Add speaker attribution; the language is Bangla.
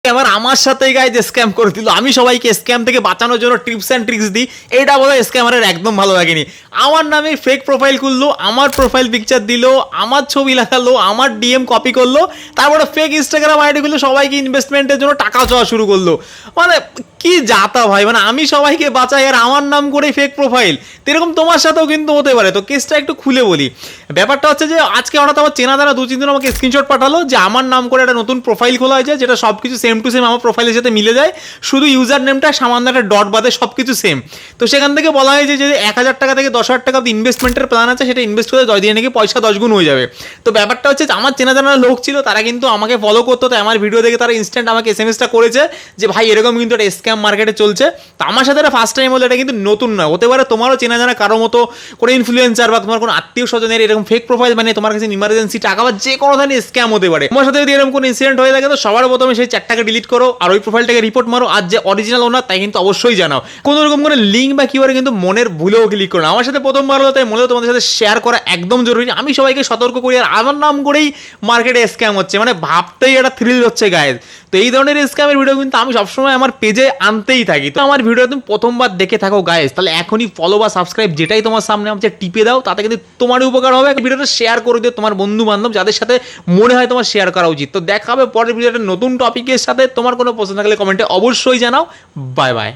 Speaker 1: স্ক্যামার আমার সাথেই গাইজ স্ক্যাম করে দিল। আমি সবাইকে স্ক্যাম থেকে বাঁচানোর জন্য টিপস অ্যান্ড ট্রিক্স দিই, এটা বোধহয় স্ক্যামারের একদম ভালো লাগেনি। আমার নামে ফেক প্রোফাইল খুললো, আমার প্রোফাইল পিকচার দিল, আমার ছবি লাগালো, আমার ডিএম কপি করলো, তারপরে ফেক ইনস্টাগ্রাম আইডি খুললো, সবাইকে ইনভেস্টমেন্টের জন্য টাকা চাওয়া শুরু করলো। মানে কি যাতা ভাই, মানে আমি সবাইকে বাঁচাই আর আমার নাম করে ফেক প্রোফাইল। এরকম তোমার সাথেও কিন্তু হতে পারে। তো কেসটা একটু খুলে বলি। ব্যাপারটা হচ্ছে যে আজকে হঠাৎ আমার চেনা জানা 2-3 জন আমাকে স্ক্রিনশট পাঠালো যে আমার নাম করে একটা নতুন প্রোফাইল খোলা হয়েছে, যেটা সব কিছু সেম টু সেম আমার প্রোফাইলের সাথে মিলে যায়, শুধু ইউজার নেমটা সামান্য একটা ডট বাদে সব কিছু সেম। তো সেখান থেকে বলা হয়েছে যে 1000 টাকা থেকে 10,000 টাকা ইনভেস্টমেন্টের প্ল্যান আছে, সেটা ইনভেস্ট করে 10 দিনে নাকি পয়সা 10 গুণ হয়ে যাবে। তো ব্যাপারটা হচ্ছে আমার চেনা জানা লোক ছিল, তারা কিন্তু আমাকে ফলো করতো, তাই আমার ভিডিও দেখে তারা ইনস্ট্যান্ট আমাকে এসএমএসটা করেছে যে ভাই এরকম কিন্তু একটা স্ক্যাম মার্কেটে চলছে। তো আমার সাথে এটা ফার্স্ট টাইম হলো, এটা কিন্তু নতুন নয়, হতে পারে তোমারও চেনা জানা কারো মতো কোনো ইনফ্লুয়েন্সার বা তোমার কোনো আত্মীয় স্বজনের এরকম ফেক প্রোফাইল মানে তোমার কাছে ইমার্জেন্সি টাকা বা যে কোনো ধরনের স্ক্যাম হতে পারে। তোমার সাথে যদি এরকম কোনো ইনসিডেন্ট হয়ে থাকে তো সবার প্রথমে সেই চ্যাটটাকে ডিলিট করো আর ওই প্রোফাইলটাকে রিপোর্ট মারো, আর যে অরিজিনাল ওনার তাই কিন্তু অবশ্যই জানাও। কোনো রকম কোনো লিঙ্ক বা কিউআর কিন্তু মনের ভুলেও ক্লিক করো না। আমার সাথে প্রথমবার হলো, তাই মনে তোমাদের সাথে শেয়ার করা একদম জরুরি। আমি সবাইকে সতর্ক করি, আর আমার নাম করেই মার্কেটে স্ক্যাম হচ্ছে, মানে ভাবতেই একটা থ্রিল হচ্ছে গাইজ। তো এই ধরনের স্ক্যামের ভিডিও কিন্তু আমি সবসময় আমার পেজে আনতেই থাকি। তো আমার ভিডিও তুমি প্রথমবার দেখে থাকো গাইজ, তাহলে এখনই ফলো বা সাবস্ক্রাইব যেটাই তোমার সামনে আছে টিপে দাও, তাতে কিন্তু তোমারই উপকার হবে। ভিডিওটা শেয়ার করে দিও তোমার বন্ধু বান্ধব যাদের সাথে মনে হয় তোমার শেয়ার করা উচিত। তো দেখা হবে পরের ভিডিওতে নতুন টপিকের সাথে। তোমার কোনো প্রশ্ন থাকলে কমেন্টে অবশ্যই জানাও। Bye bye.